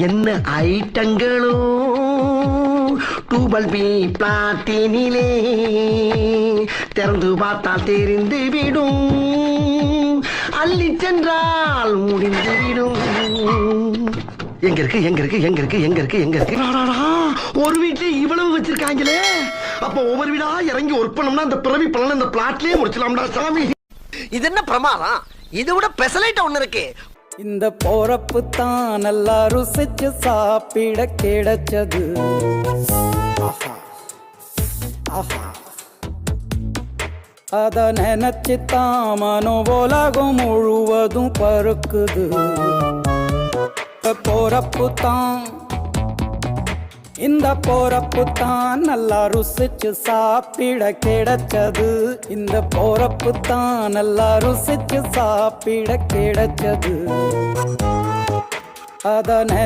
என்ன ஐட்டங்களோ டூபல் பி பிளாட்டினிலே திறந்து பார்த்தால் தெரிந்து விடும், அள்ளி சென்றால் முடிந்து விடும். எங்க இருக்கு எங்க இருக்கு எங்க இருக்கு எங்க இருக்கு எங்க இருக்கு? ஒரு வீட்டுல இவ்வளவு வச்சிருக்காங்களே, அப்ப ஒவ்வொரு வீடா இறங்கி ஒர்க் பண்ணோம்னா அந்த பிறவி பலன் இந்த பிளாட்லயே முடிச்சலாம்டா சாமி. இது என்ன பிரமாதம்? இதை விட பெசலைட் ஒண்ணு இருக்கு. இந்த போறப்பு தான் நல்லா ருசிச்சு சாப்பிட கிடைச்சது. அத நினைச்சுத்தான் மனோ உலகம் முழுவதும் பருக்குது. போறப்பு தான், இந்த போறப்பு தான் நல்லா ருசிச்சு சாப்பிட கிடைச்சது. இந்த போறப்பு தான் நல்லா ருசிச்சு சாப்பிட கிடைச்சது. அத